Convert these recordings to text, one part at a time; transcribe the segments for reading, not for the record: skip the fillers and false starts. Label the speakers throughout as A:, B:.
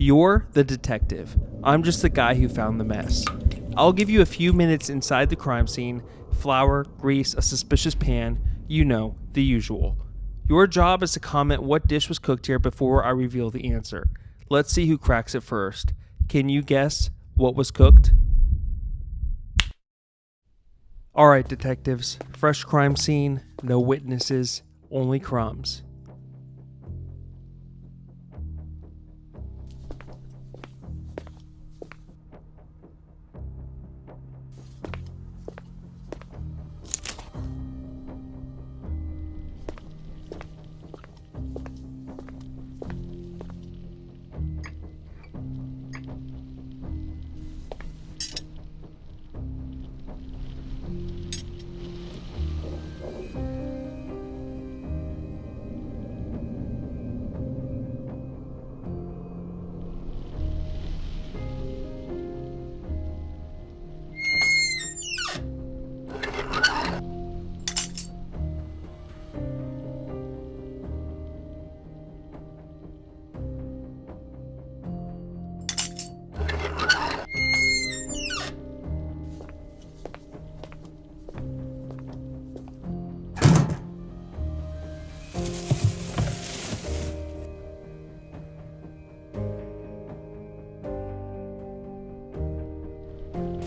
A: You're the detective. I'm just the guy who found the mess. I'll give you a few minutes inside the crime scene, flour, grease, a suspicious pan, you know, the usual. Your job is to comment what dish was cooked here before I reveal the answer. Let's see who cracks it first. Can you guess what was cooked? Alright, detectives. Fresh crime scene, no witnesses, only crumbs.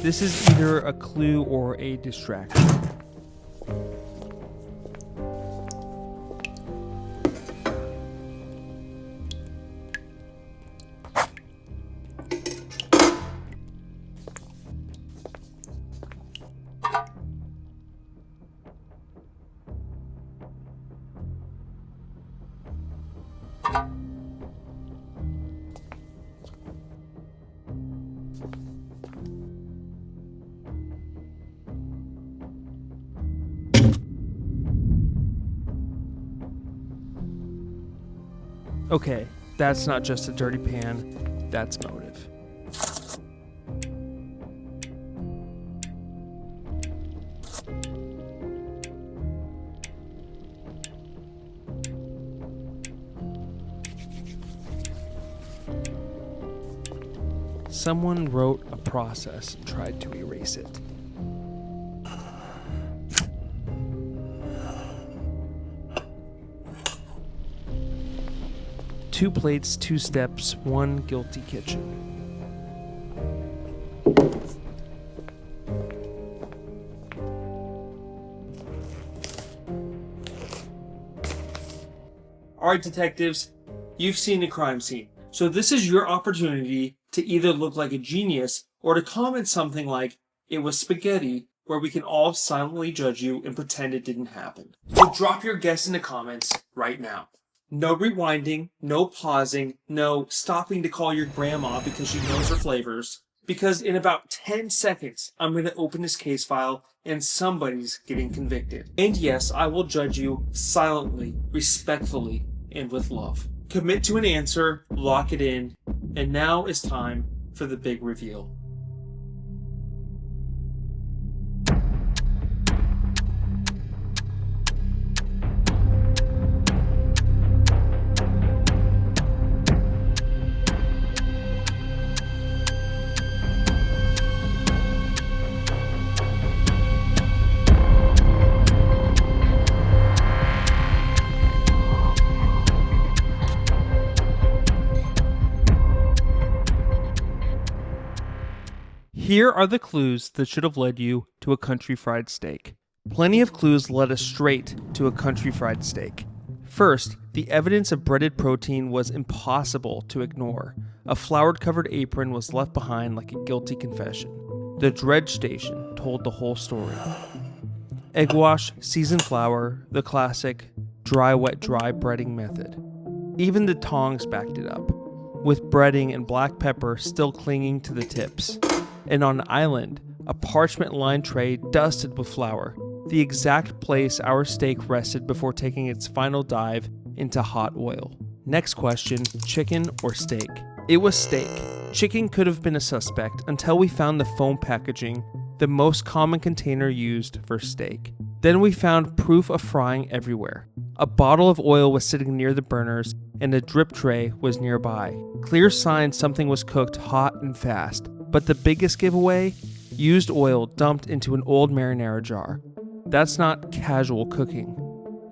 A: This is either a clue or a distraction. Okay, that's not just a dirty pan, that's motive. Someone wrote a process and tried to erase it. Two plates, two steps, one guilty kitchen. Alright, detectives, you've seen the crime scene. So this is your opportunity to either look like a genius or to comment something like, "It was spaghetti," where we can all silently judge you and pretend it didn't happen. So drop your guess in the comments right now. No rewinding, no pausing, no stopping to call your grandma because she knows her flavors. Because in about 10 seconds, I'm going to open this case file and somebody's getting convicted. And yes, I will judge you silently, respectfully, and with love. Commit to an answer, lock it in, and now is time for the big reveal. Here are the clues that should have led you to a country fried steak. Plenty of clues led us straight to a country fried steak. First, the evidence of breaded protein was impossible to ignore. A flour-covered apron was left behind like a guilty confession. The dredge station told the whole story. Egg wash, seasoned flour, the classic dry wet dry breading method. Even the tongs backed it up, with breading and black pepper still clinging to the tips. And on an island, a parchment-lined tray dusted with flour, the exact place our steak rested before taking its final dive into hot oil. Next question, chicken or steak? It was steak. Chicken could have been a suspect until we found the foam packaging, the most common container used for steak. Then we found proof of frying everywhere. A bottle of oil was sitting near the burners, and a drip tray was nearby. Clear signs something was cooked hot and fast. But the biggest giveaway? Used oil dumped into an old marinara jar. That's not casual cooking.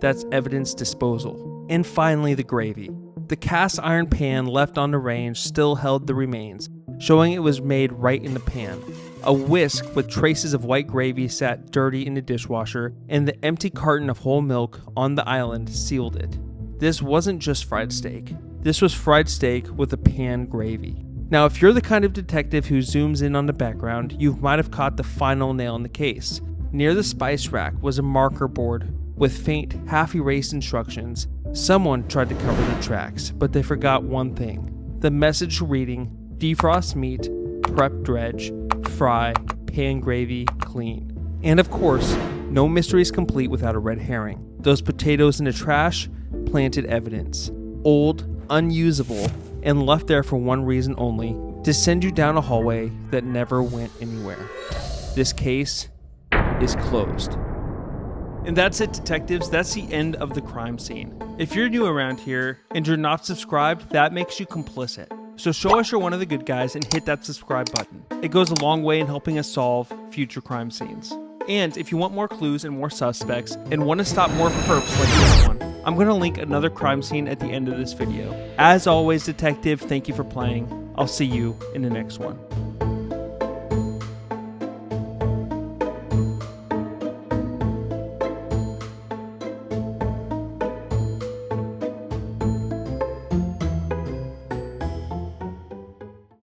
A: That's evidence disposal. And finally, the gravy. The cast iron pan left on the range still held the remains, showing it was made right in the pan. A whisk with traces of white gravy sat dirty in the dishwasher, and the empty carton of whole milk on the island sealed it. This wasn't just fried steak. This was fried steak with a pan gravy. Now, if you're the kind of detective who zooms in on the background, you might have caught the final nail in the case. Near the spice rack was a marker board with faint, half-erased instructions. Someone tried to cover the tracks, but they forgot one thing. The message reading, defrost meat, prep dredge, fry, pan gravy, clean. And of course, no mystery is complete without a red herring. Those potatoes in the trash, planted evidence. Old, unusable, and left there for one reason only, to send you down a hallway that never went anywhere. This case is closed. And that's it, detectives. That's the end of the crime scene. If you're new around here and you're not subscribed, that makes you complicit. So show us you're one of the good guys and hit that subscribe button. It goes a long way in helping us solve future crime scenes. And if you want more clues and more suspects and want to stop more perps like this one, I'm going to link another crime scene at the end of this video. As always, detective, thank you for playing. I'll see you in the next one.